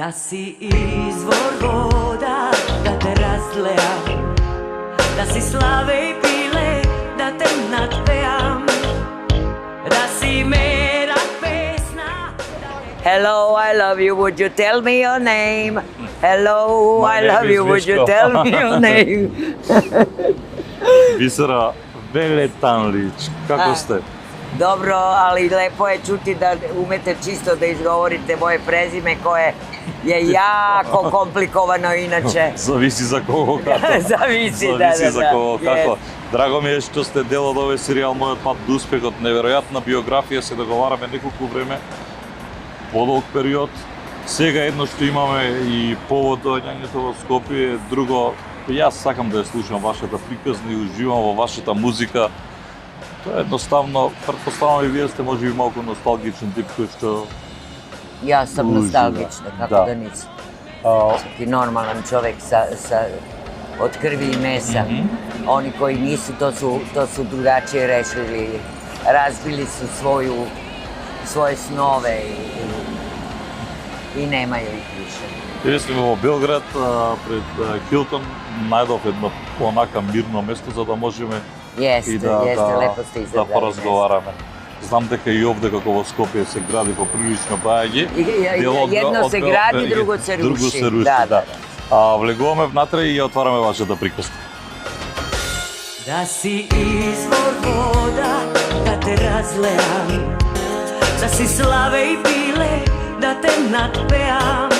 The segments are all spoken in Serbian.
Da si izvor voda, da te razlejam, da si slave i pile, da te nadpejam, da si mera pesna. Hello, I love you. Would you tell me your name? Hello, My I name love is you. Would you Viško. tell me your name? Bisera Veletanlić, kako ste? Dobro, ali lepo je čuti da umete čisto da izgovorite moje prezime koje je jako komplikovano inače. Зависи за кого како. Зависи, да, Зависи да, за да. кого Yes. како. Драго ми е што сте дел од овој серијал Мојот пат до успехот. Неверојатна биографија, се договараме неколку време, подолг период. Сега едно што имаме и повод доаѓањето во Скопје, друго, јас сакам да ја слушам вашата приказна и уживам во вашата музика. Тоа е едноставно, претпоставам и вие сте можеби малку носталгичен тип кој што Ja sam Uživam, nostalgična, kako da. da nisam. а, Čak i normalan čovek od krvi i mesa. Oni koji nisu, to su drugačije rešili. Razbili su svoje snove i nemaju ih više. Ние сме во Белград, пред Хилтон, најдов едно онака мирно место за да можеме Jeste, и lepo ste да izabrali. поразговараме. Знам дека и овде како во Скопје се гради поприлично бајаги. Jedno se gradi, drugo se ruši. Друго се руши, да. Влегуваме внатре и ја отвараме вашата приказка. Da si izvor voda, da te razlejam, da si slave i pile, da te nadpejam,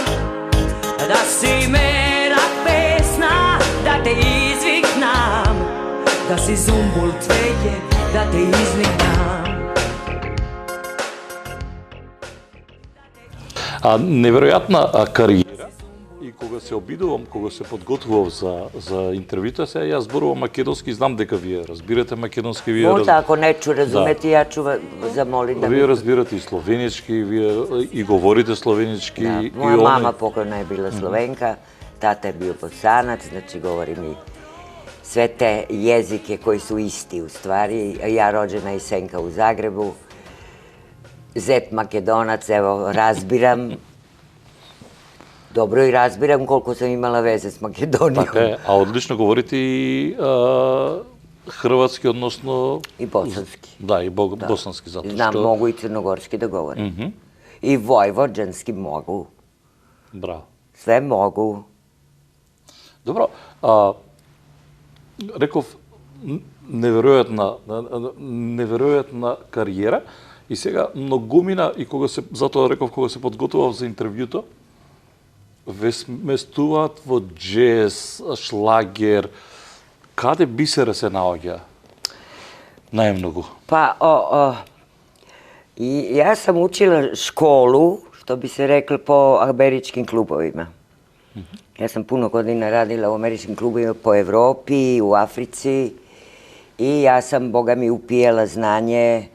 da si mera pesna, da te izviknam, da si zumbul tveje, da te izniknam. Неверојатна кариера и кога се обидувам, кога се подготвував за интервјута, сега јас зборувам македонски, знам дека вие разбирате македонски, вие Možda ako neću razumeti, ja ću zamoliti da Вие разбирате и словенички, вие и говорите словенички. Da, и moja mama pokojna je bila Slovenka, tata je bio Bosanac, znači govorim i sve te jezike koji su isti u stvari. Ja rođena iz Senka u Zagrebu, zet Makedonac, evo, razbiram. Dobro i razbiram koliko sam imala veze s Makedonijom. Така е, а одлично говорите и хрватски, односно... I bosanski. Да, и босански, затоа Znam, што... mogu i crnogorski da govorim. I vojvođanski mogu. Браво. Sve mogu. Добро, реков, неверојатна кариера и сега многумина и затоа реков кога се подготвував за интервјуто, вместуваат во джез, шлагер, каде Бисера се наоѓа најмногу? Pa, i ja sam učila školu, što bi se reklo, po američkim klubovima. Ja sam puno godina radila u američkim klubovima po Evropi, u Africi i ja sam, boga mi, upijala znanje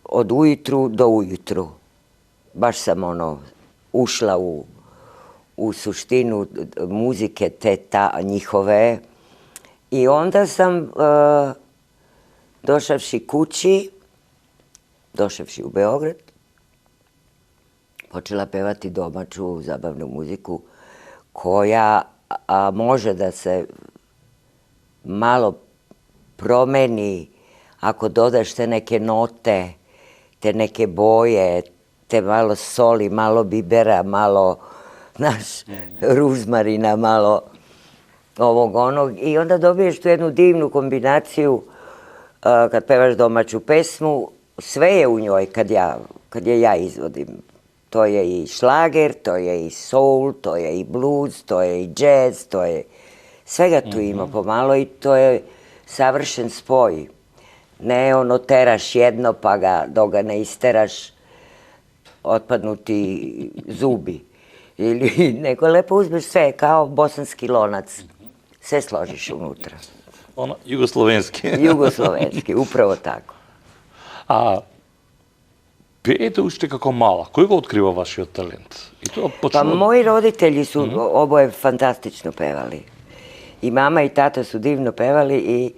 od ujutru do ujutru. Baš sam ušla u suštinu muzike te njihove i onda sam došavši kući, došavši u Beograd, počela pevati domaću zabavnu muziku koja može da se malo promeni ako dodaš te neke note, te neke boje, te malo soli, malo bibera, malo, znaš, ruzmarina, malo ovog onog. I onda dobiješ tu jednu divnu kombinaciju kad pevaš domaću pesmu. Sve je u njoj kad je ja izvodim. To je i šlager, to je i soul, to je i blues, to je i jazz, to je... Svega tu ima pomalo i to je savršen spoj. Ne teraš jedno pa dok ga ne isteraš, otpadnu ti zubi. Nego lepo uzmeš sve, kao bosanski lonac. Sve složiš unutra. Југословенски. Jugoslovenski, upravo tako. Пеете уште како мала. Кој го открива вашиот талент? И тоа Pa почнува... moji roditelji su oboje fantastično pevali. I mama i tata su divno pevali i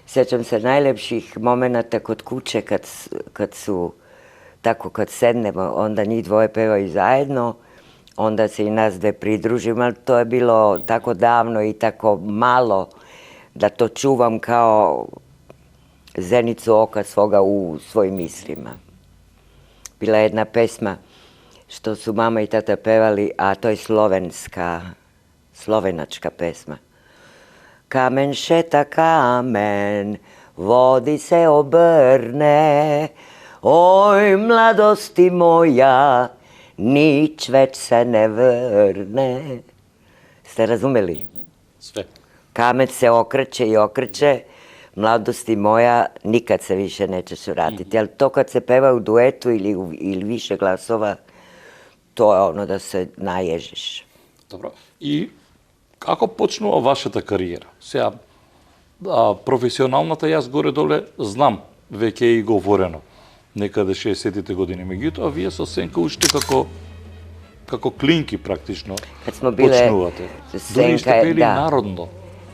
sećam se najlepših momenata kod kuće kad sednemo, onda njih dvoje pevaju zajedno, onda se i nas dve pridružimo, ali to je bilo tako davno i tako malo da to čuvam kao zenicu oka svoga u svojim mislima. Bila je jedna pesma što su mama i tata pevali, a to je slovenačka pesma. Kamen šeta kamen, vodi se obrne, oj mladosti moja, nič već se ne vrne. Ste razumeli? Sve. Kamen se okreće i okreće, mladosti moja, nikad se više nećeš vratiti. Ali to kad se peva u duetu ili više glasova, to je ono da se naježiš. Dobro. И како почнува вашата кариера? Сега, професионалната јас горе-доле знам, веќе е и говорено, некаде 60-тите години. Меѓутоа, вие со Сенка уште како клинки практично почнувате. Дори сте пели народно.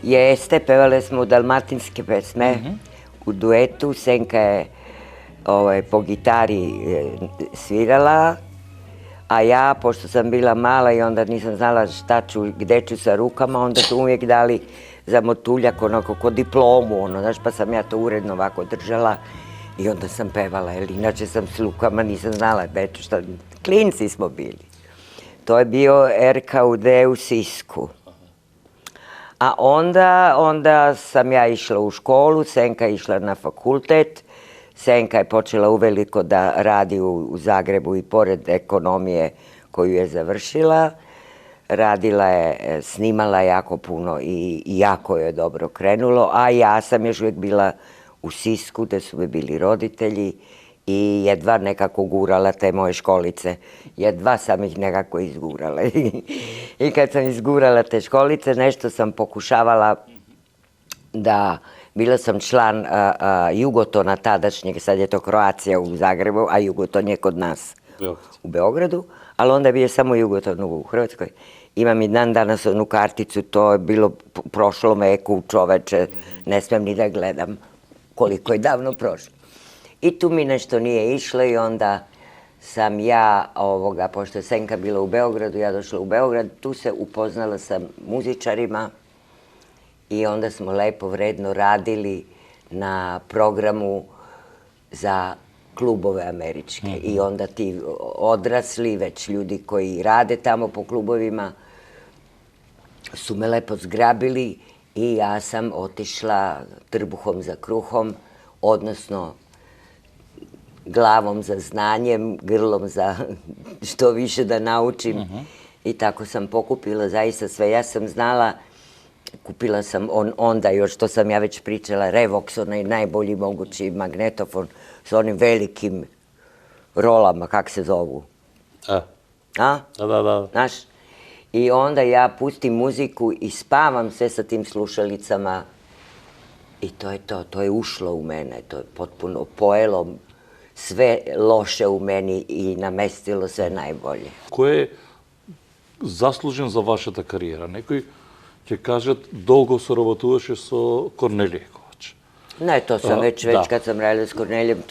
Jeste, pevale smo dalmatinske pesme u duetu. Senka je po gitari svirala, a ja, pošto sam bila mala i onda nisam znala šta ću, gde ću sa rukama, onda su uvijek dali za motuljak, onako ko diplomu, znaš, pa sam ja to uredno ovako držala i onda sam pevala, jer inače sam s rukama, nisam znala gde ću šta, klinci smo bili. To je bio RKUD u Sisku. A onda sam ja išla u školu, Senka je išla na fakultet, Senka je počela uveliko da radi u Zagrebu i pored ekonomije koju je završila. Radila je, snimala jako puno i jako je dobro krenulo, a ja sam još uvijek bila u Sisku gde su mi bili roditelji i jedva nekako gurala te moje školice. Jedva sam ih nekako izgurala. I kad sam izgurala te školice, nešto sam pokušavala da... Bila sam član Jugotona tadašnjeg, sad je to Kroacija u Zagrebu, a Jugoton je kod nas u Beogradu, ali onda je bio samo Jugoton u Hrvatskoj. Imam i dan danas onu karticu, to je bilo prošlo veku, čoveče, ne smem ni da gledam koliko je davno prošlo. I tu mi nešto nije išlo i onda sam ja, pošto je Senka bila u Beogradu, ja došla u Beograd, tu se upoznala sa muzičarima i onda smo lepo, vredno radili na programu za klubove američke. I onda ti odrasli, već ljudi koji rade tamo po klubovima, su me lepo zgrabili i ja sam otišla trbuhom za kruhom, odnosno glavom za znanjem, grlom za što više da naučim. I tako sam pokupila zaista sve. Ja sam znala, kupila sam onda još, to sam ja već pričala, Revox, onaj najbolji mogući magnetofon s onim velikim rolama, kak se zovu? Da. Znaš? I onda ja pustim muziku i spavam sve sa tim slušalicama i to je to, to je ušlo u mene, to je potpuno pojelo sve loše u meni i namestilo sve najbolje. Ko je заслужен за вашата кариера? Некои ќе кажат долго соработуваше со Корнелије Ковач. Ne, to sam već kad sam radila s Kornelijem,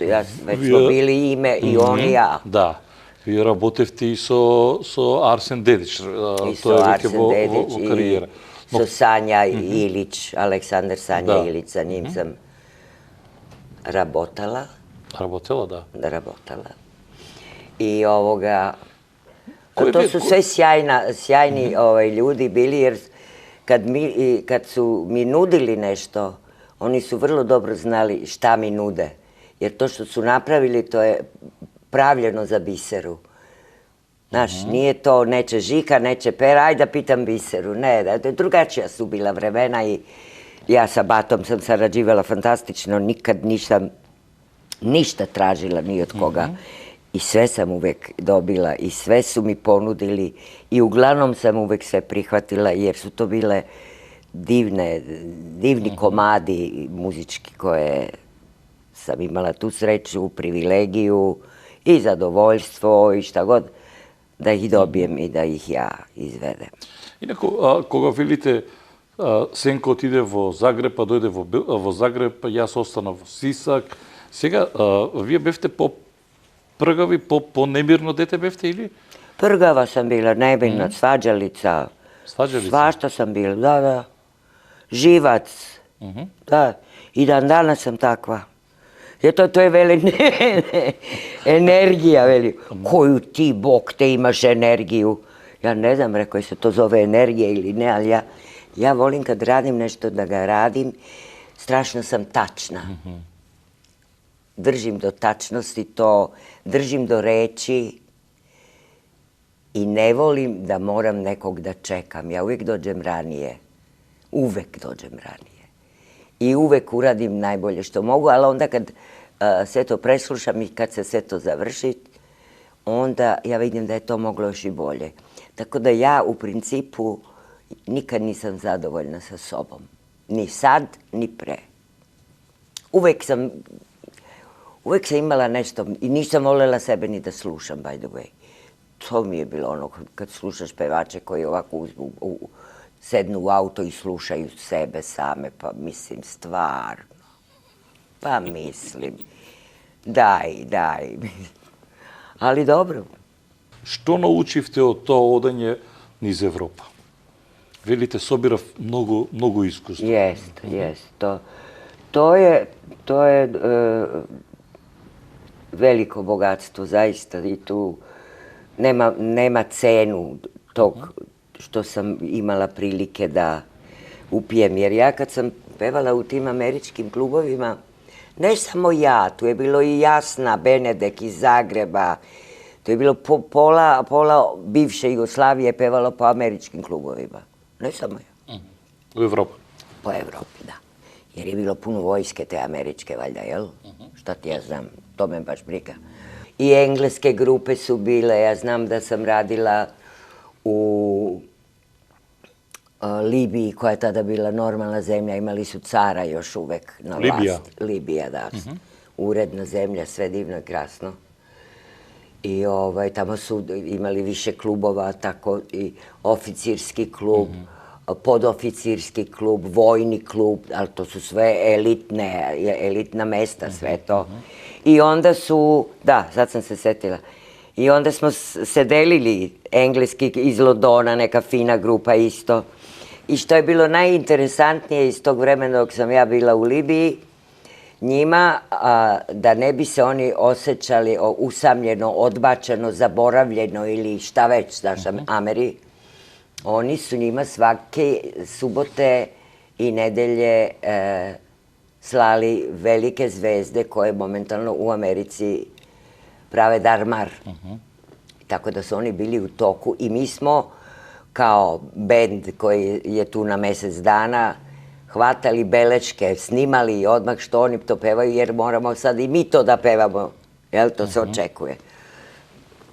već smo bili ime i on i ja. Da. Вие работевте и со Арсен Дедич. I so Arsen Dedić i so Sanja Ilić, Aleksandar Sanja Ilić, sa njim sam rabotala. Работела, да. Rabotala. I to su sve sjajni ljudi bili, jer kad su mi nudili nešto, oni su vrlo dobro znali šta mi nude. Jer to što su napravili, to je pravljeno za Biseru. Znaš, nije to neće Žika, neće Pera, ajde da pitam Biseru. Ne, drugačija su bila vremena i ja sa Batom sam sarađivala fantastično, nikad ništa tražila ni od koga. I sve sam uvek dobila i sve su mi ponudili i uglavnom sam uvek sve prihvatila jer su to bile divni komadi muzički koje sam imala tu sreću, privilegiju i zadovoljstvo i šta god da ih dobijem i da ih ja izvedem. Инако, кога велите Сенко отиде во Загреб, а дојде во Загреб, јас останав во Сисак. Сега, вие бевте по-пргави, по-немирно дете бевте или? Prgava sam bila, nebiljna, svađalica. Svađalica? Svašta sam bila, da. Živac. Da. I dan danas sam takva. Jer to je veli energija, veli. Koju ti, Bog, te imaš energiju. Ja ne znam, rekao se to zove energija ili ne, ali ja volim kad radim nešto da ga radim. Strašno sam tačna. Držim do tačnosti to, držim do reči i ne volim da moram nekog da čekam. Ja uvijek dođem ranije. Uvek dođem ranije. I uvek uradim najbolje što mogu, ali onda kad sve to preslušam i kad se sve to završi, onda ja vidim da je to moglo još i bolje. Tako da ja u principu nikad nisam zadovoljna sa sobom. Ni sad, ni pre. Uvek sam imala nešto i nisam voljela sebe ni da slušam, by the way. To mi je bilo ono kad slušaš pevače koji ovako sednu u auto i slušaju sebe same, pa mislim, stvarno. Pa mislim, daj. Ali dobro. Што научивте од тоа одање низ Европа? Велите, собирав многу искуство. Jest. To je veliko bogatstvo, zaista. I tu nema cenu tog što sam imala prilike da upijem. Jer ja kad sam pevala u tim američkim klubovima, ne samo ja, tu je bilo i Jasna Benedek iz Zagreba, to je bilo pola bivše Jugoslavije pevalo po američkim klubovima. Ne samo ja. U Evropi? Po Evropi, da. Jer je bilo puno vojske te američke, valjda, jel? Šta ti ja znam, to me baš briga. I engleske grupe su bile, ja znam da sam radila u Libiji, koja je tada bila normalna zemlja, imali su cara još uvek na vlasti. Libija, da. Uredna zemlja, sve divno i krasno. I tamo su imali više klubova, tako i oficirski klub, podoficirski klub, vojni klub, ali to su sve elitna mesta, sve to. I onda su, da, sad sam se setila, i onda smo se delili, engleski iz Londona, neka fina grupa isto. I što je bilo najinteresantnije iz tog vremena dok sam ja bila u Libiji, njima, da ne bi se oni osjećali usamljeno, odbačeno, zaboravljeno ili šta već, znaš, Ameri, oni su njima svake subote i nedelje slali velike zvezde koje momentalno u Americi prave darmar. Tako da su oni bili u toku i mi smo kao bend koji je tu na mesec dana hvatali beleške, snimali odmah što oni to pevaju jer moramo sad i mi to da pevamo, jel, to se očekuje.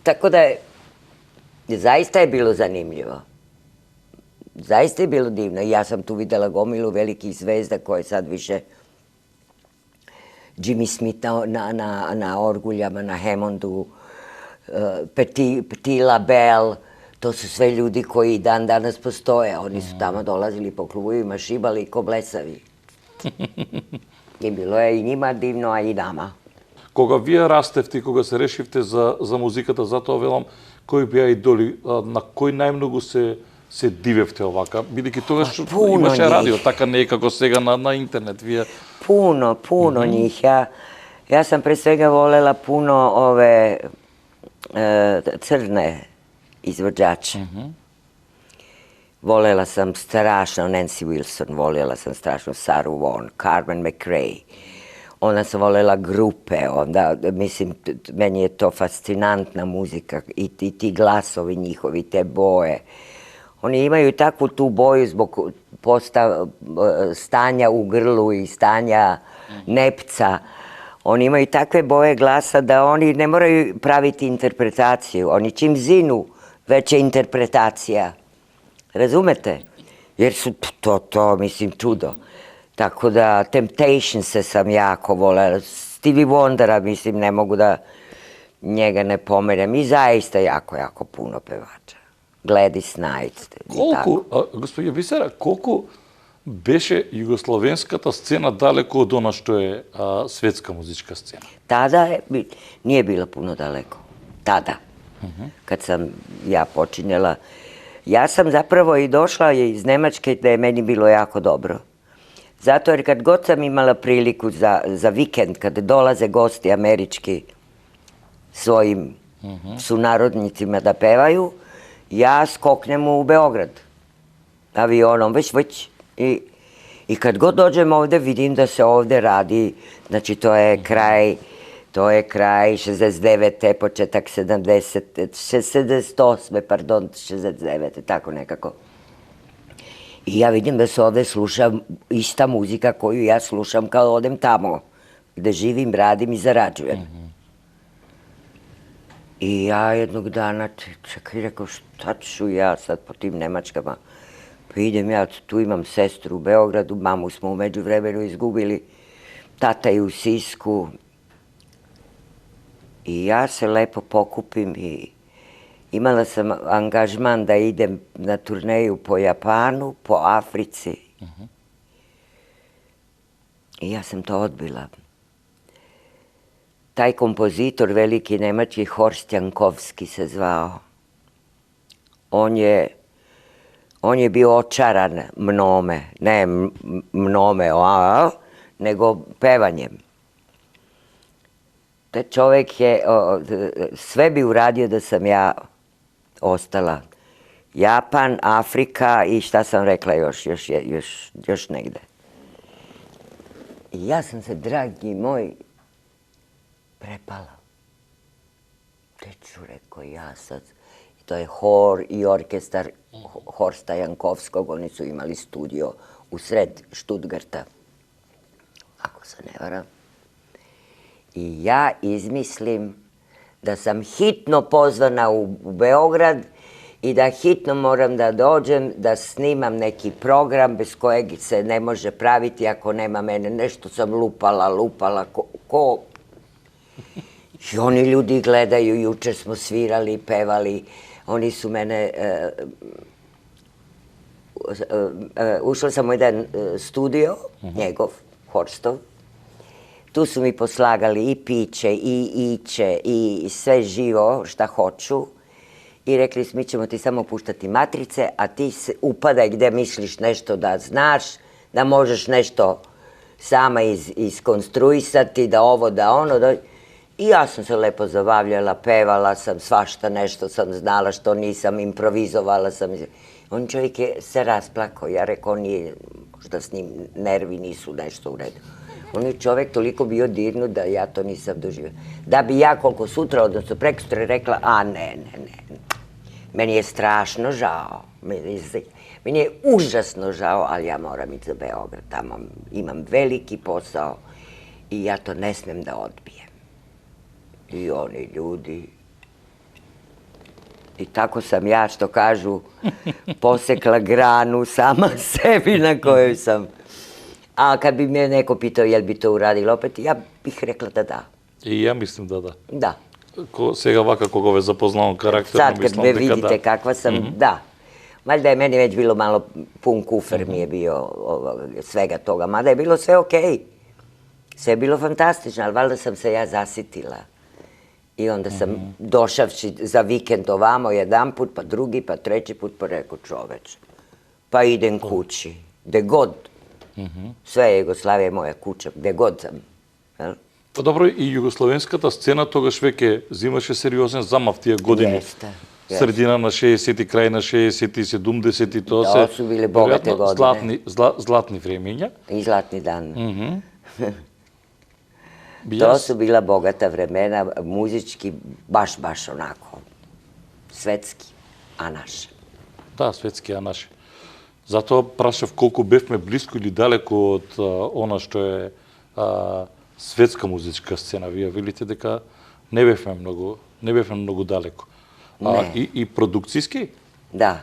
Tako da zaista je bilo zanimljivo. Zaista je bilo divno i ja sam tu videla gomilu velikih zvezda koje sad više Jimmy Smith na orguljama, na Hammondu, Petit LaBelle, to su sve ljudi koji dan danas postoje. Oni su tamo dolazili po klubovima, šibali ko blesavi. I bilo je i njima divno, a i nama. Кога вие растевте и кога се решивте за музиката, затоа велам, кои беа идоли, на кој најмногу се дивевте овака? Бидејќи тогаш имаше радио, така не е како сега на интернет. Вие... Puno njih. Ja sam pre svega volela puno ove crne izvođače. Volela sam strašno Nancy Wilson, volela sam strašno Saru Vaughan, Carmen McRae. Onda sam volela grupe, onda, mislim, meni je to fascinantna muzika i ti glasovi njihovi, te boje. Oni imaju takvu tu boju zbog stanja u grlu i stanja nepca. Oni imaju takve boje glasa da oni ne moraju praviti interpretaciju. Oni čim zinu, već je interpretacija. Razumete? Jer su to, mislim, čudo. Tako da Temptationse sam jako volela. Stevie Wondera, mislim, ne mogu da njega ne pomerem. I zaista jako puno pevača. Gladys Knight. Господја Бисера, колку беше југословенската сцена далеко од она што е светска музичка сцена? Tada nije bilo puno daleko. Tada. kad sam ja počinjela. Ja sam zapravo i došla iz Nemačke da je meni bilo jako dobro. Zato jer kad god sam imala priliku za vikend, kad dolaze gosti američki svojim sunarodnicima da pevaju, ja skoknem u Beograd avionom, već. I kad god dođem ovde, vidim da se ovde radi, znači to je kraj 69. početak 68. pardon, 69. tako nekako. I ja vidim da se ovde sluša ista muzika koju ja slušam kao odem tamo, gde živim, radim i zarađujem. I ja jednog dana, čekaj, rekao, šta ću ja sad po tim Nemačkama? Pa idem ja, tu imam sestru u Beogradu, mamu smo u međuvremenu izgubili, tata je u Sisku. I ja se lepo pokupim i imala sam angažman da idem na turneju po Japanu, po Africi. I ja sam to odbila. Taj kompozitor, veliki nemački, Horst Jankovski se zvao. On je bio očaran mnome, ne mnome, nego pevanjem. Taj čovjek je, sve bi uradio da sam ja ostala. Japan, Afrika i šta sam rekla još negde. I ja sam se, dragi moj, prepala. Teču, rekao, ja sad. To je hor i orkestar Horsta Jankovskog, oni su imali studio u sred Stuttgarta, ako se ne varam. I ja izmislim da sam hitno pozvana u Beograd i da hitno moram da dođem, da snimam neki program bez kojeg se ne može praviti ako nema mene. Nešto sam lupala, ko... I oni ljudi gledaju, juče smo svirali, pevali, oni su mene... Ušla sam u jedan studio, njegov, Horstov. Tu su mi poslagali i piće, i iće, i sve živo šta hoću. I rekli, mi ćemo ti samo puštati matrice, a ti upadaj gde misliš nešto da znaš, da možeš nešto sama iskonstruisati, da ovo, da ono. I ja sam se lepo zabavljala, pevala sam, svašta nešto sam znala što nisam, improvizovala sam. On čovjek se rasplakao, ja rekao, nije, možda s njim nervi nisu nešto u redu. On je čovjek toliko bio dirnut da ja to nisam doživjela. Da bi ja koliko sutra, odnosno prekosutra rekla, a ne. Meni je strašno žao, meni je užasno žao, ali ja moram ići za Beograd, tamo imam veliki posao i ja to ne smem da odbijem. I oni ljudi... I tako sam ja, što kažu, posekla granu sama sebi na kojoj sam. A kad bi me neko pitao jel bi to uradila opet, ja bih rekla da da. I ja mislim da da. Da. Сега вака кога ве запознавам карактерно, sad kad me vidite kakva sam, da. Valjda je meni već bilo malo pun kufer mi je bio svega toga, mada je bilo sve okej. Sve je bilo fantastično, ali valjda sam se ja zasitila. I onda sam došavši za vikend ovamo jedan put, pa drugi, pa treći put, pa rekao čoveč. Pa idem kući, gde god. Sve je Jugoslavija moja kuća, gde god sam. Па добро, и југословенската сцена тогаш веќе земаше сериозен замав тие години. Средина на 60-ти, крај на 60-ти, 70-ти, тоа се били богате години. Златни времења. И златни дан. To su bila bogata vremena, muzički baš onako, svetski, a naše. Да, светски, а наше. Затоа прашав колку бевме близко или далеко од она што е светска музичка сцена. Вие велите дека не бевме многу далеко. И продукцијски? Da,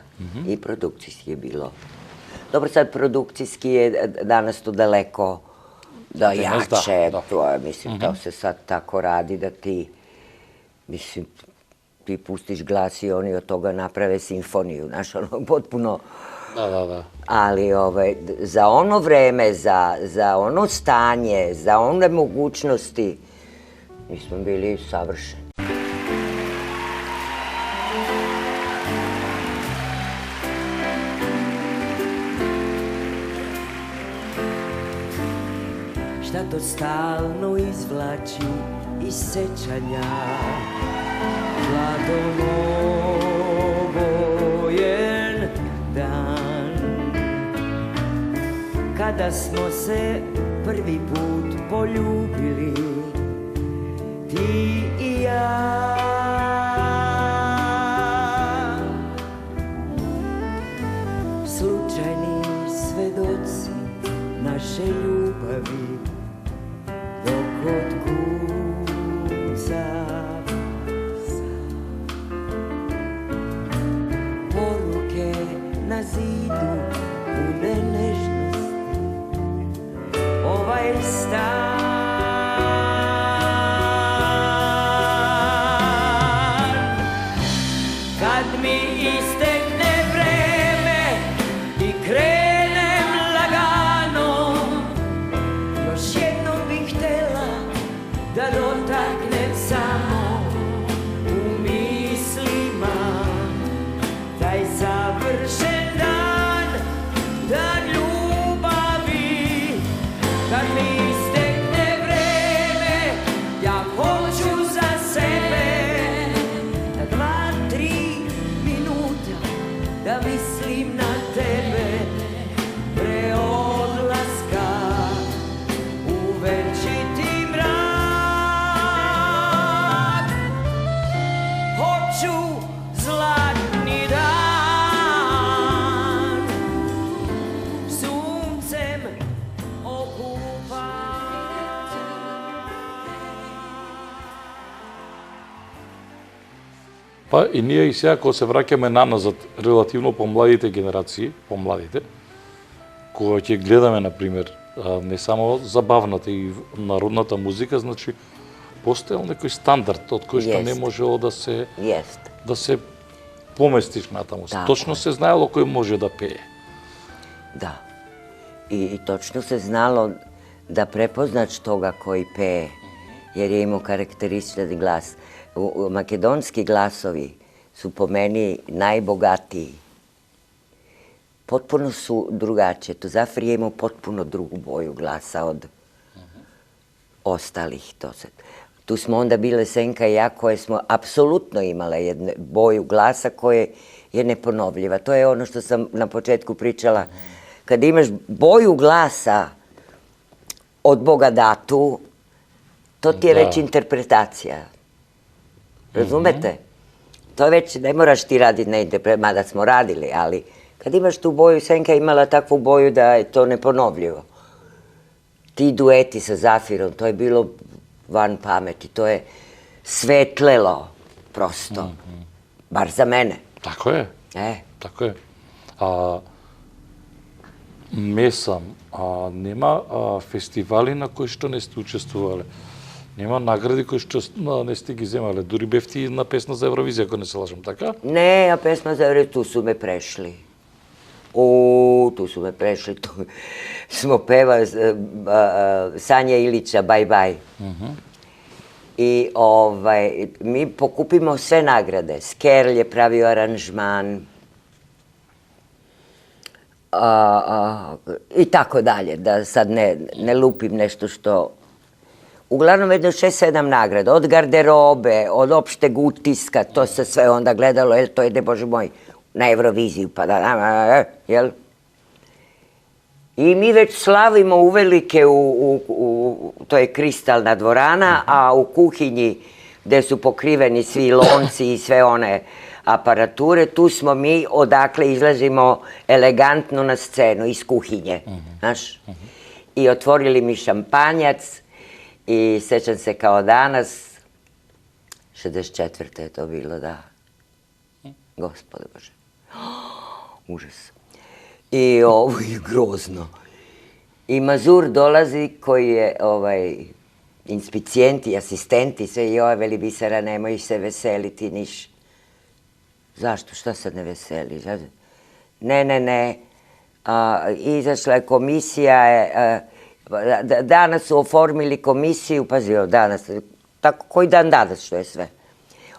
i produkcijski je bilo. Dobro, sad produkcijski je danas to daleko da jače, to je, mislim, to se sad tako radi da ti, mislim, ti pustiš glas i oni od toga naprave simfoniju, znaš, ono, potpuno... Da. Ali za ono vreme, za ono stanje, za one mogućnosti, mi smo bili savršeni. šta to stalno izvlači iz sećanja. Hladnobojen dan, kada smo se prvi put poljubili, ti i ja. Slučajni svedoci naše ljubavi, dok od kuca poruke na zidu pune nežnosti. Ovaj stan kad mi istekne vreme i krenem lagano, još jednom bih htela da dotaknem samo u mislima taj savršen dan, dan ljubavi. Kad mi istekne vreme, ja hoću za sebe da 2-3 minuta da mislim na tebe pre odlaska u večiti mrak. Hoću zlatni dan, suncem okupan. Па и ние и сега, кога се враќаме наназад, релативно помладите генерации, кога ќе гледаме, например, не само забавната и народната музика, значи, постоел некој стандард од кој што не можело да се поместиш натаму. Точно се знаело кој може да пее. Da. I točno se znalo da prepoznaš toga koji peje, jer je imao karakterističan glas. Makedonski glasovi su po meni najbogatiji. Potpuno su drugačije. Tuzafir je imao potpuno drugu boju glasa od ostalih. Tu smo onda bile Senka i ja koje smo apsolutno imale jednu boju glasa koja je neponovljiva. To je ono što sam na početku pričala. Kad imaš boju glasa od Boga datu, to ti je već interpretacija. Razumete? To već ne moraš ti raditi na interpretaciju, mada smo radili, ali kad imaš tu boju, Senka je imala takvu boju da je to neponovljivo. Ti dueti sa Zafirom, to je bilo van pameti, to je svetlelo prosto, bar za mene. Tako je. Tako je. Месам, нема фестивали на кои што не сте учествувале. Нема награди кои што не сте ги земале. Дури бевте и на песна за Евровизија, ако не се лажам, така? Ne, a pesma za Evroviziju, tu su me prešli. Tu su me prešli. Tu smo pevali Sanja Ilića, Bye Bye. I mi pokupimo sve nagrade. Skerl je pravio aranžman. I tako dalje, da sad ne lupim nešto što... Uglavnom jedno 6-7 nagrada, od garderobe, od opšteg utiska, to se sve onda gledalo, to ide, Bože moj, na Euroviziju, pa da, jel? I mi već slavimo uvelike to je kristalna dvorana, a u kuhinji gde su pokriveni svi lonci i sve one aparature, tu smo mi odakle izlazimo elegantno na scenu iz kuhinje, znaš? I otvorili mi šampanjac i sećam se kao danas, 64. je to bilo, da. Gospode Bože. Užas. I ovo je grozno. I Mazur dolazi koji je inspicijenti, asistenti, sve i ova veli Bisera, nemoj se veseliti niš. Zašto? Šta sad ne veseli? Ne. Izašla je komisija, danas su oformili komisiju, pazi, danas, tako koji dan danas što je sve.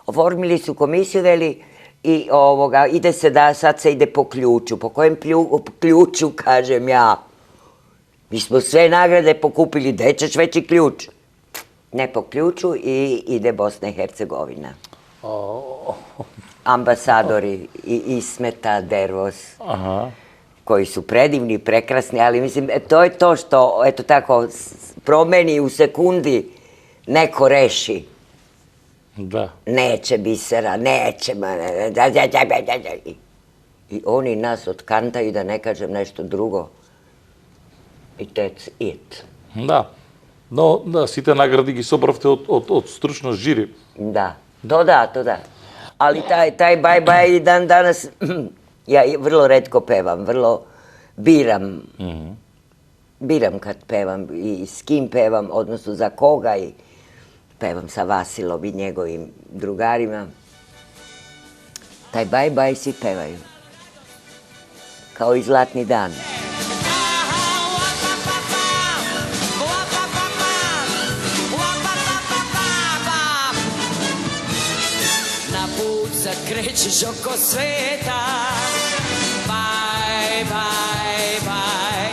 Oformili su komisiju, veli, i ide se da, sad se ide po ključu. Po kojem ključu, kažem ja? Mi smo sve nagrade pokupili, gde ćeš veći ključ? Ne po ključu i ide Bosna i Hercegovina. Ambasadori i Ismeta, Dervos, koji su predivni, prekrasni, ali mislim, to je to što, eto tako, promeni u sekundi, neko reši. Da. Neće bisera, neće, i oni nas otkantaju, da ne kažem nešto drugo. I that's it. Да. Но да, сите награди ги собравте од стручно жири. Da, to da. Ali taj bye i dan danas, ja vrlo retko pevam, vrlo biram. Biram kad pevam i s kim pevam, odnosno za koga, i pevam sa Vasilom i njegovim drugarima. Taj bye svi pevaju. Kao i Zlatni dan. Krećeš oko sveta, bye, bye, bye,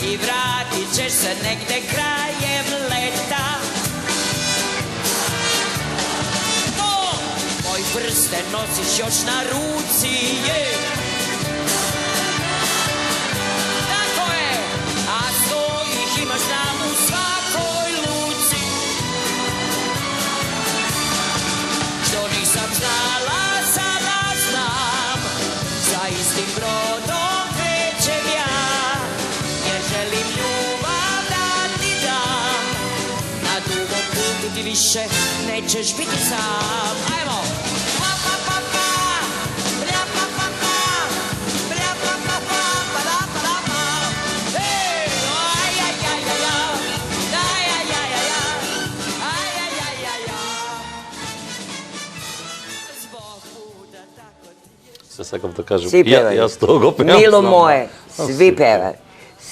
i vratit ćeš se negde krajem leta. Moj prsten nosiš još na ruci, tako je, a svojih imaš nam u svakoj luci. Što nisam znala, sada znam, za istim brodom krećem ja, jer želim ljubav da ti dam. Na dugom putu ti više nećeš biti sam. Ajmo! Се сакам да кажам, Svi pevaju. јас тоа го пеvam. Milo знам. moje, svi pevaju.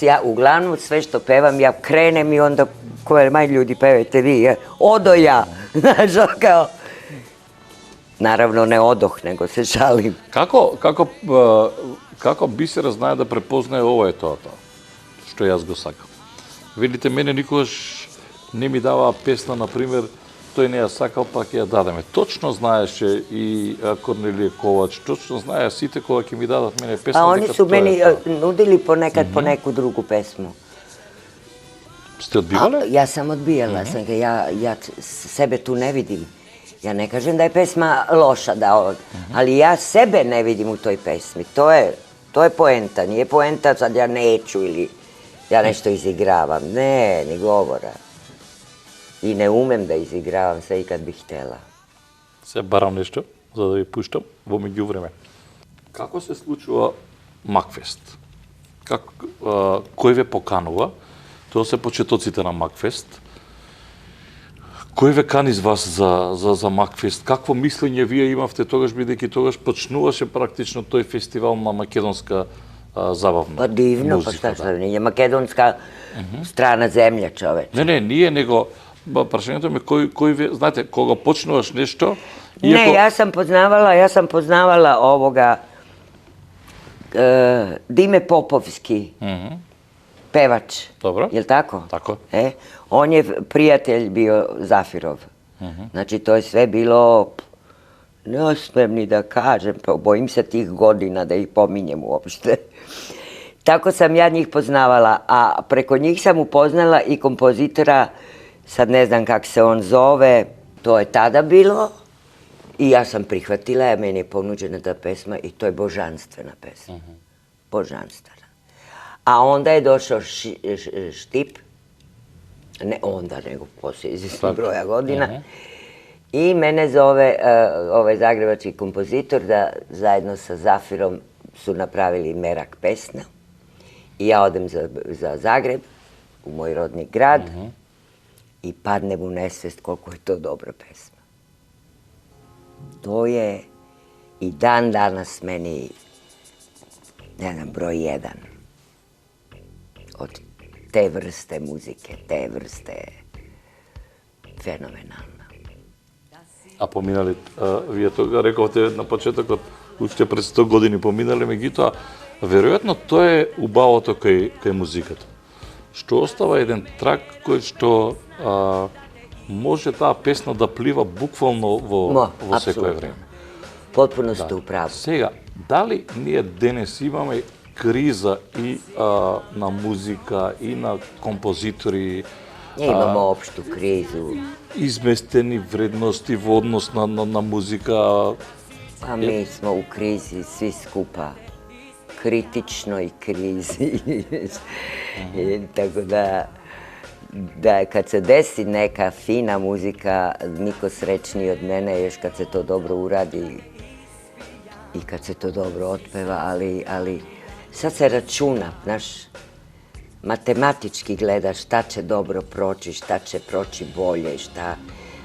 Ja uglavnom sve što pevam, ja krenem i onda, koje maj ljudi pevajte vi, odo ja. Znaš, kao, naravno ne odoh, nego se šalim. Како Бисера знае да препознае ова е тоа, што јас го сакам. Видите, мене никогаш не ми даваа песна, например, тој не ја сакал, пак ја дадеме. Точно знаеше и Корнелија Ковач, точно знае сите кога ќе ми дадат мене песна. A oni su meni nudili ponekad po neku drugu pesmu. Сте одбивале? Ja sam odbijala, ja sebe tu ne vidim. Ja ne kažem da je pesma loša, ali ja sebe ne vidim u toj pesmi. To je poenta, nije poenta sad ja neću ili ja nešto izigravam. Ne, ni govora. I ne umem da izigravam sve i kad bih htela. Се барам нешто, за да ви пуштам во меѓувреме. Како се случува Макфест? Кој ве поканува? Тоа се почетоците на Макфест. Кој ве кани из вас за Макфест? Какво мислење вие имавте тогаш, бидејќи тогаш почнуваше практично тој фестивал на македонска забавна Pa divno, pa šta sad, nije makedonska strana zemlja, čoveč. Не, ние него прашањето ми кој ве, знаете, кога почнуваш нешто, Ne, ja sam poznavala ovoga Dime Popovski, pevač, Dobro. jel tako? Tako. On je prijatelj bio Zafirov. Znači, to je sve bilo, ne smijem ni da kažem, bojim se tih godina da ih pominjem uopšte. Tako sam ja njih poznavala, a preko njih sam upoznala i kompozitora, sad ne znam kak se on zove, to je tada bilo, i ja sam prihvatila, meni je ponuđena ta pesma i to je božanstvena pesma. Božanstvena. A onda je došao Štip, ne onda, nego poslije izvjesnog broja godina, i mene zove ovaj zagrebački kompozitor da zajedno sa Zafirom su napravili Merak pesma. I ja odem za Zagreb, u moj rodni grad, i padnem u nesvest koliko je to dobra pesma. To je i dan danas meni, ne znam, broj 1 od te vrste muzike, te vrste fenomenalna. А поминали, вие тога рековте на почетокот, уште пред 100 години поминале, меѓутоа, веројатно тоа е убавото кај музиката. што остава еден трак кој што може таа песна да плива буквално во секое време. Potpuno ste u pravu. Сега, дали ние денес имаме криза и на музика, и на композитори, Imamo opštu krizu. изместени вредности во однос на музика? Pa mi smo u krizi svi skupa. Kritičnoj krizi. Tako da kad se desi neka fina muzika, niko srećniji od mene, još kad se to dobro uradi i kad se to dobro otpeva, ali sad se računa, znaš, matematički gledaš šta će dobro proći, šta će proći bolje,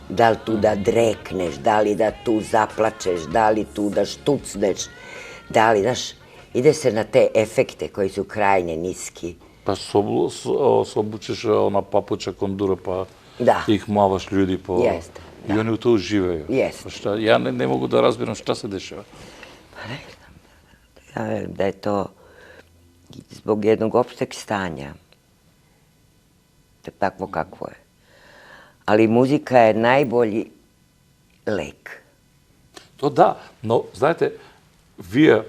da li tu da drekneš, da li da tu zaplačeš, da li tu da štucneš, da li, znaš, ide se na te efekte koji su krajnje niski. Па собучеш она папуча кондура, па Да. их маваш људи по... Jeste, И они у тоа живеју. Jeste. Па шта, ја не могу да разберам шта се дешава. Ja verujem da je to zbog jednog opšteg stanja. To je takvo kakvo je. Ali muzika je najbolji lek. То да, но знаете, вие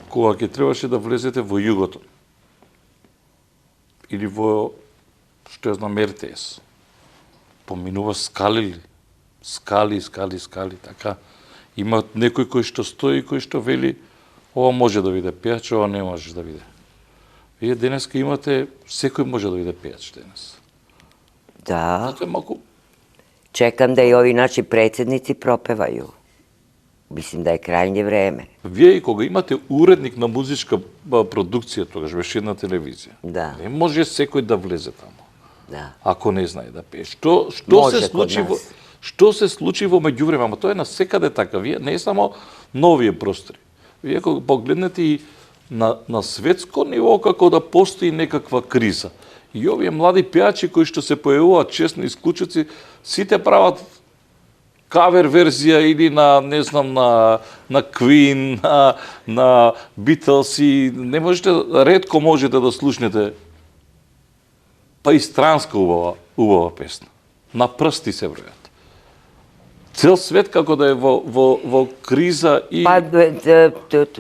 кога ќе требаше да влезете во југото или во, што ја знам, РТС, поминува скали, така. Има некој кој што стои, кој што вели, ова може да биде пејач, ова не може да биде. Вие денеска имате, секој може да биде пејач денес. Da, Тоа е малку... čekam da i ovi naši predsjednici propevaju. Mislim da je krajnje vreme. Вие и кога имате уредник на музичка продукција, тогаш беше една телевизија. Да. Не може секој да влезе таму, Da. ако не знае да пее. Што Може се код случи нас. што се случи во меѓувреме? Ама тоа е насекаде така. Вие не е само новие простори. Вие кога погледнете и на светско ниво како да постои некаква криза. И овие млади пејачи кои што се појавуваат честно исклучоци, сите прават кавер верзија или на, не знам, на Queen, на Beatles и не можете, ретко можете да слушнете па и странска убава песна. На прсти се бројат. Цел свет како да е во криза и... Pa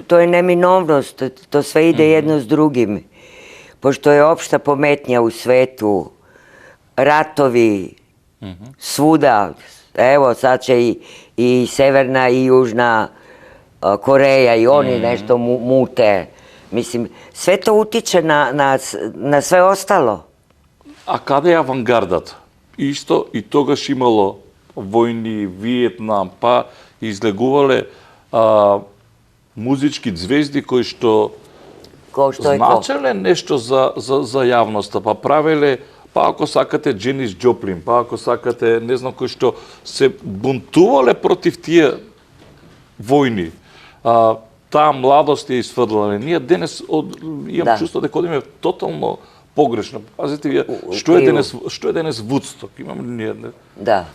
to je neminovnost, to sve ide jedno s drugim. Pošto je opšta pometnja u svetu, ratovi, svuda, evo sad će i Severna i Južna Koreja i oni nešto mute. Mislim, sve to utiče na sve ostalo. А каде е авангардата? Исто и тогаш имало војни, Виетнам, па излегувале музички звезди кои што значеле нешто за јавноста, па правеле, па ако сакате Дженис Джоплин, па ако сакате, не знам кои што се бунтувале против тие војни. Таа младост ја изфрлале. Ние денес имам чувство дека одиме тотално погрешно. Пазите вие, што е денес Вудсток? Имаме ние... Da.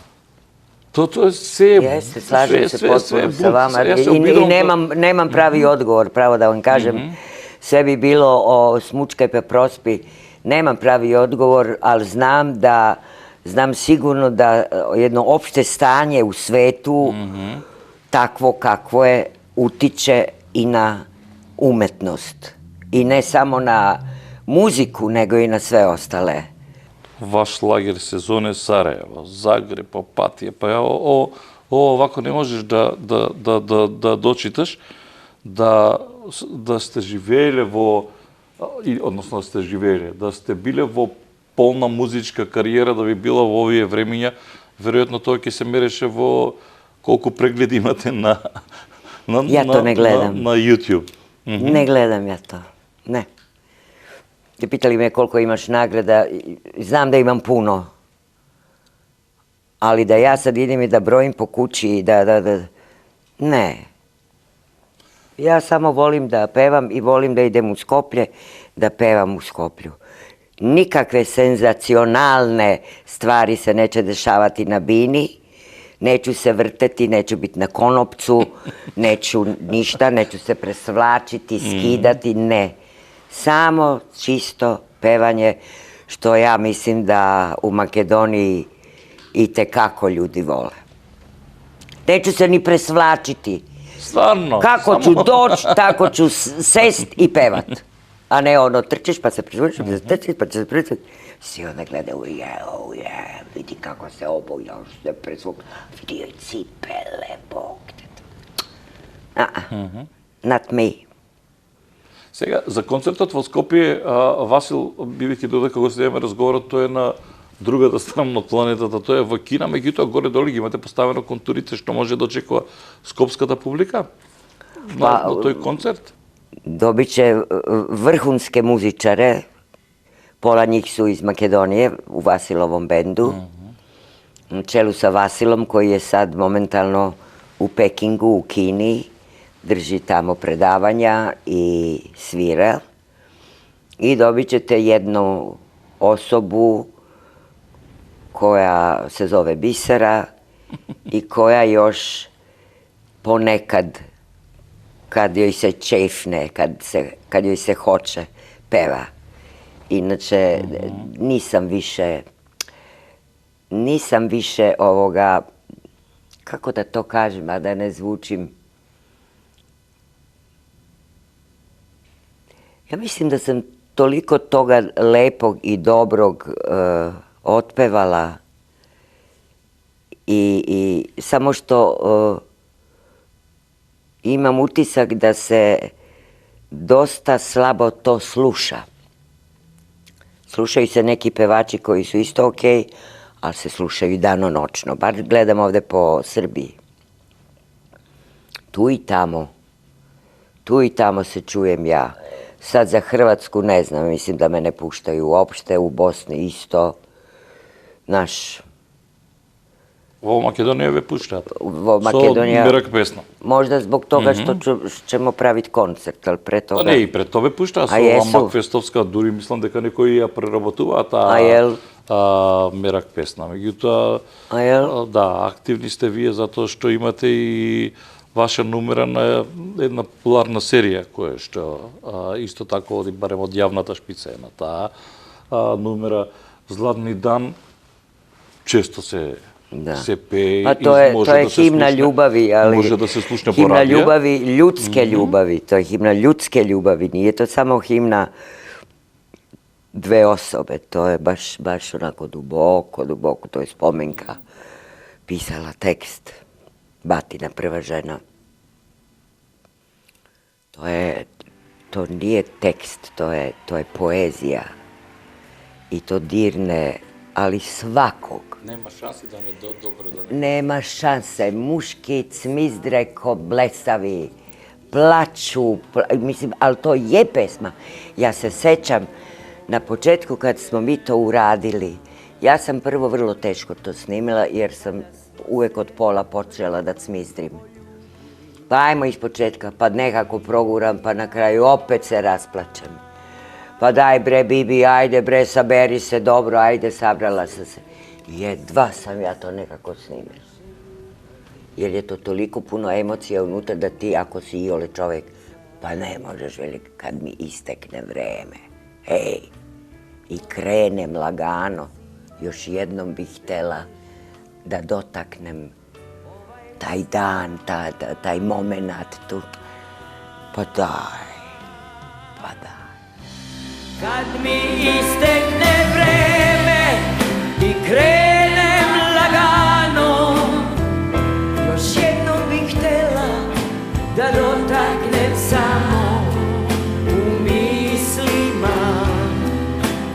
To je sve... Jeste, slažem se potpuno sa vama i nemam pravi odgovor, pravo da vam kažem. Sve bi bilo smučkaj pa prospi. Nemam pravi odgovor, ali znam sigurno da jedno opšte stanje u svetu, takvo kakvo je, utiče i na umetnost. I ne samo na muziku, nego i na sve ostale. Ваш лагер сезоне Сараево, Загреб, Опатија, па овако не можеш да дочиташ, да сте живееле во, односно да сте живееле, да сте биле во полна музичка кариера, да би била во овие времиња, веројатно тоа ќе се мереше во колку прегледи имате на YouTube. Ne gledam ja to, ne. Pitali me koliko imaš nagrada, znam da imam puno, ali da ja sad idem i da brojim po kući i ne. Ja samo volim da pevam i volim da idem u Skoplje, da pevam u Skoplju. Nikakve senzacionalne stvari se neće dešavati na bini, neću se vrteti, neću biti na konopcu, neću ništa, neću se presvlačiti, skidati, ne. Samo čisto pevanje što ja mislim da u Makedoniji itekako ljudi vole. Neću se ni presvlačiti. Stvarno. Kako ću doći, tako ću sest i pevat. A ne ono, trčiš pa se presvlačiš, pa se trčiš pa se presvlačiš. Svi onda gledaju, vidi kako se obojao, što se presvlačiš. Vidi joj cipele, Bog te to. Not me. Сега, за концертот во Скопје, Васил, бидејќи додека го следиме разговорот, тој е на другата страна од планетата, тој е во Кина, меѓутоа горе-долу ги имате поставено контурите што може да очекува скопската публика на тој концерт? Dobit će vrhunske muzičare, pola njih su iz Makedonije u Vasilovom bendu, na čelu sa Vasilom koji je sad momentalno u Pekingu, u Kini, drži tamo predavanja i svira. I dobit ćete jednu osobu koja se zove Bisera i koja još ponekad, kad joj se čefne, kad joj se hoće, peva. Inače, nisam više ovoga, kako da to kažem, a da ne zvučim. Ja mislim da sam toliko toga lepog i dobrog otpevala i samo što imam utisak da se dosta slabo to sluša. Slušaju se neki pevači koji su isto okej, ali se slušaju danonoćno. Bar gledam ovde po Srbiji. Tu i tamo se čujem ja. Sad za Hrvatsku ne znam, mislim da me ne puštaju uopšte, u Bosni isto. Naš... Во Македонија ве пуштаат. Во Македонија... Со мерак песна. Можда због тога што ćemo правити концерт, ali pre toga... Не, и пред тоа ве пуштаат со Макфестовска, дури мислам дека некои ја преработуваат мерак песна. Меѓутоа, да, активни сте вие затоа што имате и ваша нумера на една популарна серија, која што исто така оди барем од јавната шпица е на таа нумера Златни дан, често се пее и може да се himna ljubavi, ali može da se sluša po radiju. Himna ljubavi, ljudske ljubavi, to je himna ljudske ljubavi, nije to samo himna dve osobe, to je baš onako duboko, to je spomenka, pisala tekst, batina prva žena. To nije tekst, to je poezija i to dirne, ali svakog. Nema šanse da ne dobro da ne... Nema šanse. Muški cmizdre ko blesavi, plaču, mislim, ali to je pesma. Ja se sećam na početku kad smo mi to uradili. Ja sam prvo vrlo teško to snimila jer sam uvek od pola počela da cmizdrim. Pa ajmo iz početka, pa nekako proguram, pa na kraju opet se rasplačem. Pa daj bre Bibi, ajde bre, saberi se dobro, ajde, sabrala sam se. Jedva sam ja to nekako snimila. Jer je to toliko puno emocija unutra da ti, ako si iole čovek, pa ne možeš veliko kad mi istekne vreme. Hej, i krenem lagano, još jednom bih htela da dotaknem taj dan, taj moment tu. Pa daj. Kad mi istekne vreme i krenem lagano, još jednom bih htela da dotaknem samo u mislima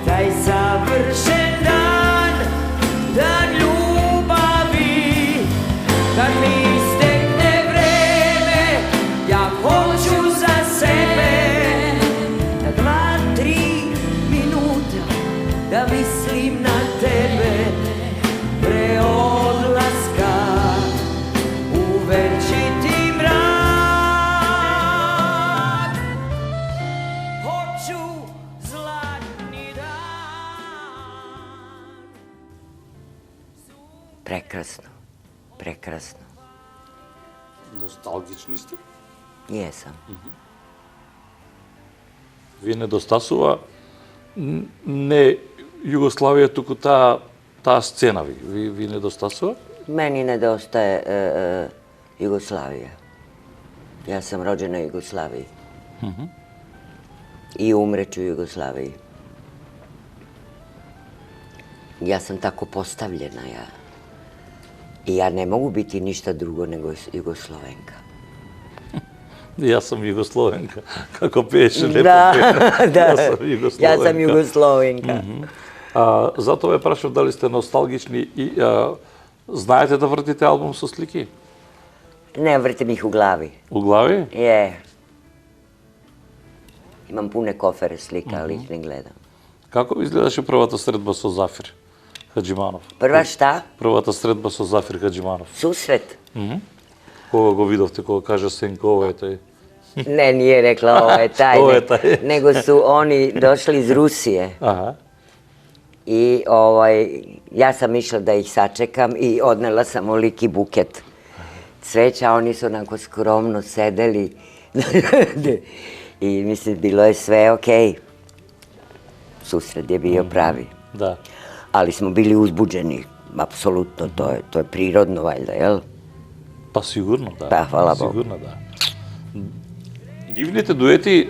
taj savršen dan, dan ljubavi. Kad mi istekne vreme, ja hoću za sebe da mislim na tebe pre odlaska u večiti mrak. Hoću zlatni dan. Prekrasno. Носталгични сте? Jesam. Вие недостасува не Југославија, туку таа сцена ви недостасува? Meni nedostaje Jugoslavija. Ja sam rođena u Jugoslaviji. I umreću u Jugoslaviji. Ja sam tako postavljena. I ja ne mogu biti ništa drugo nego Jugoslovenka. Јас сам Југословенка, како пееше лепо. Da, da, Ja ja sam Jugoslovenka. Затоа ве прашав дали сте носталгични и знаете да вртите албум со слики? Ne vrtim ih u glavi. У глави? Je. Imam pune kofere slika, ali ih ne gledam. Како изгледаше првата средба со Зафир Хаџиманов? Prva šta? Првата средба со Зафир Хаџиманов. Susret? Кога го видовте, кога каже Сенко, ова е тај? Ne, nije rekla ovo je taj. Ovo je taj. Nego su oni došli iz Rusije. Аха. I ja sam išla da ih sačekam i odnela sam oliki buket cveća, oni su onako skromno sedeli i mislim, bilo je sve okej. Susret je bio pravi. Да. Ali smo bili uzbuđeni, apsolutno, to je prirodno valjda, jel? Па сигурно, да. Да, фала Богу. Сигурно, да. Нивните дуети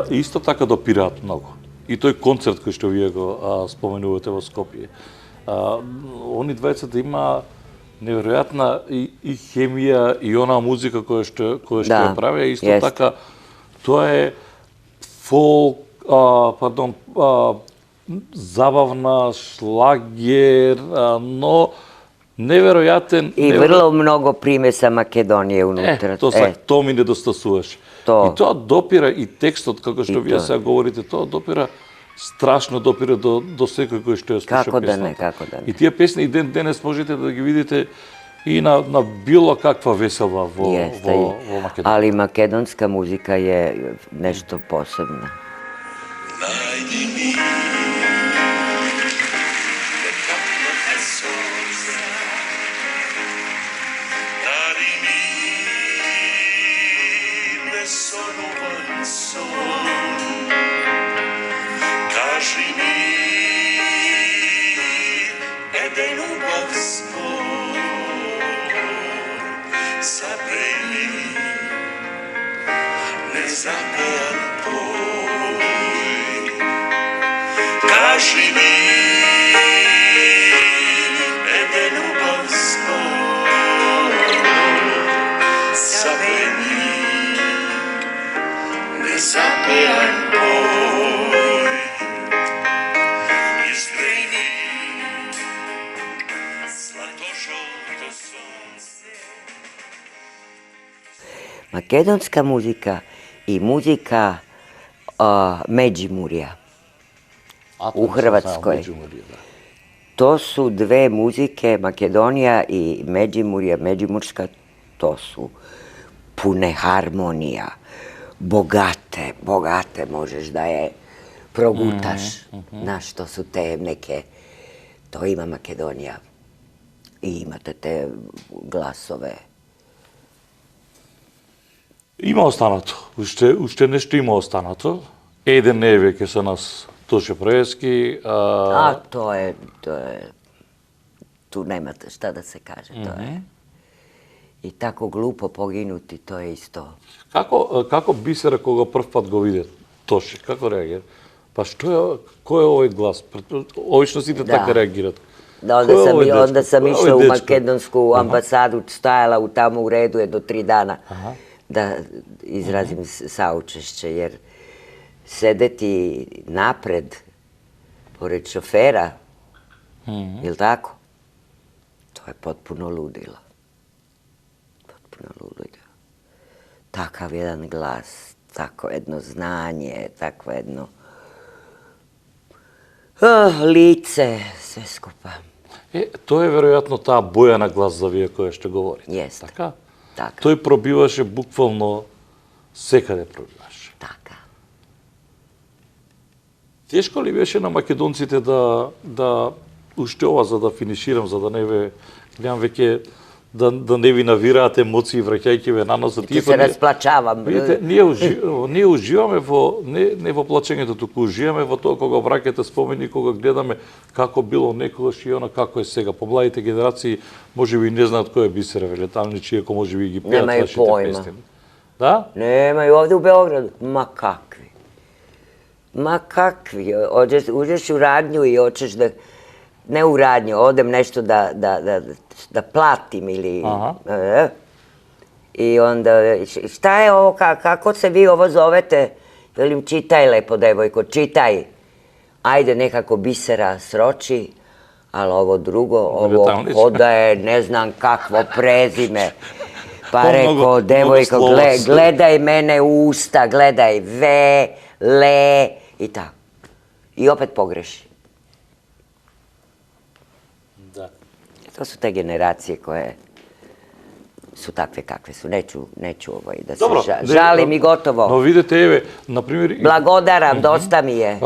исто така допираат многу. И тој концерт кој што вие го споменувате во Скопје. Они двајцата има неверојатна и хемија и она музика која што ја правеа, исто jest. така тоа е фолк, забавна, шлагер, но неверојатен... I vrlo mnogo primesa Makedonije unutra. Тоа ми недостасуваше. To. И тоа допира и текстот, како што вие сега говорите, тоа допира страшно допира до секој кој што ја слуша Како да песната. не, како да не. И тие песни и денес можете да ги видите и на било каква веселба во Македонија. Ali makedonska muzika je nešto posebno. Najdi mi nekakva solza, dadi mi nesonovan son, kaži mi eden ubavstvo, zaprej mi nezapejan poj. Kaži mi eden ubavstvo, zapej mi nezapejan poj. Izgrej mi zlato-žolto sunce. Makedonska muzika i muzika Međimurja. U Hrvatskoj. To su dve muzike, Makedonija i Međimurje, Međimurska, to su pune harmonija, bogate možeš da je progutaš. Znaš, to su te neke, to ima Makedonija. I imate te glasove. Има останато. Уште нешто има останато. Еден не е веќе со нас Тоше Проевски. To je, tu nemate šta da se kaže, to je. I tako glupo poginuti, to je isto. Како Бисера кога прв пат го виде Тоше, како реагира? Па кој е овој глас? Обично сите така реагираат. Onda sam išla u makedonsku ambasadu, stajala tamo u redu je do 3 dana da izrazim saučešće, jer sedeti napred, pored šofera, jel' tako? To je potpuno ludilo. Potpuno ludilo. Takav jedan glas, tako jedno znanje, takvo jedno lice, sve skupa. Тоа е веројатно таа боја на глас за вие која што говорите. Jeste. Така? Така. Тој пробиваше буквално секаде пробиваше. Така. Тешко ли беше на македонците да уште ова, за да финиширам, за да не ве гледам веќе да не ви навираат емоции враќајќи ве на носот. Ќе се расплачавам. Видите, ние уживаме во не во плачењето, туку уживаме во тоа кога враќате спомени, кога гледаме како било некогаш и она како е сега. Помладите генерации можеби не знаат кој е Бисер Велеталнич, иако можеби ги пеат Немају вашите појма. песни. Да? Немају овде у Beogradu. Ma kakvi. Ma kakvi. Uđeš u radnju i hoćeš da... Ne u radnju, odem nešto da platim ili... I onda, šta je ovo, kako se vi ovo zovete? Velim, čitaj lepo, devojko, čitaj. Ajde, nekako Bisera sroči, ali ovo drugo, ovo koda je ne znam kakvo prezime. Pa rekao, devojko, gledaj mene u usta, gledaj ve, le i tako. I opet pogreši. Da. To su te generacije koje su takve kakve su. Neću da se žalim i gotovo. Но видите, еве, например... Благодарам, доста ми е.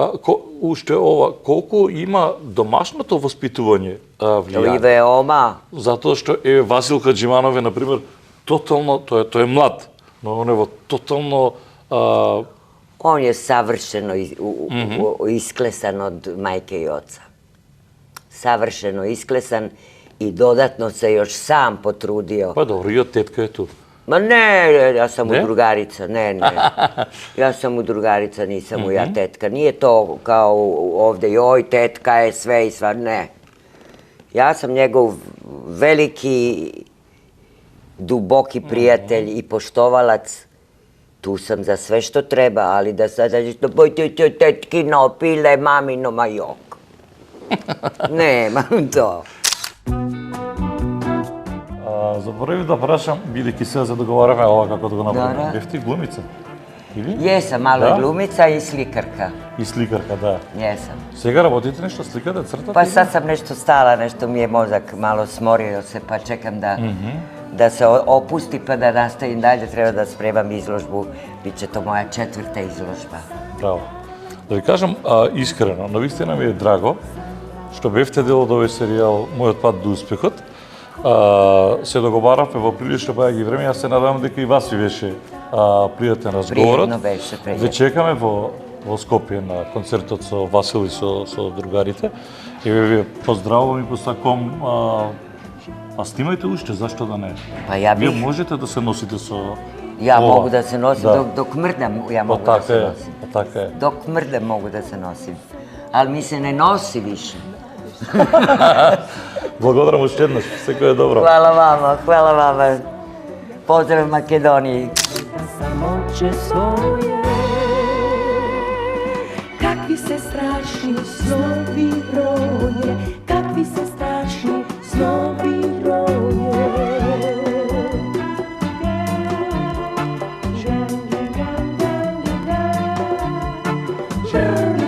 Уште ова, колку има домашното воспитување влијание? И веома. Затоа што, еве, Васил Хаджиманов е, например, тотално, тој е млад, но он е во тотално... On je savršeno isklesan od majke i oca. Savršeno isklesan i dodatno se još sam potrudio. Pa dobro, i od tetka je tu. Ma ne, ja sam mu drugarica, ne. Ja sam mu drugarica, nisam mu ja tetka. Nije to kao ovde, joj, tetka je sve i sva, ne. Ja sam njegov veliki, duboki prijatelj i poštovalac. Tu sam za sve što treba, ali da sad bojte tetkino, pile, mamino, ma jok. Nemam to. Заборавив да прашам, бидејќи сега се договараме ова како да го направиме. Бев ти глумица? Или? Jesam, malo je glumica i slikarka. И сликарка, да. Jesam. Сега работите нешто, сликате, цртате? Pa sad sam nešto stala, nešto mi je mozak malo smorio se, pa čekam da se opusti pa da nastavim dalje. Treba da spremam izložbu, bit će to moja 4. izložba. Браво. Да ви кажам искрено, навистина ми е драго што бевте дел од овој серијал Мојот пат до успехот. Се договаравме во прилично бајаги време, јас се надевам дека и вас ви беше пријатен разговорот. Пријатно беше, пријатно. Ве чекаме во Скопје на концертот со Васил и со другарите. И ве поздравувам и посакувам, снимајте уште, зашто да не? Pa ja Вие bih, можете да се носите со ja ова. mogu da se nosim, Да. dok mrdam, ja Па mogu da se така е, nosim. па така е. Dok mrdam mogu da se nosim. Ali mi se ne nosi više. Благодарам уште еднаш, секој е добро. Hvala vama. Pozdrav Makedoniji. Samoće svoje, kakvi se strašni snovi broje, kakvi se strašni snovi broje. Žan,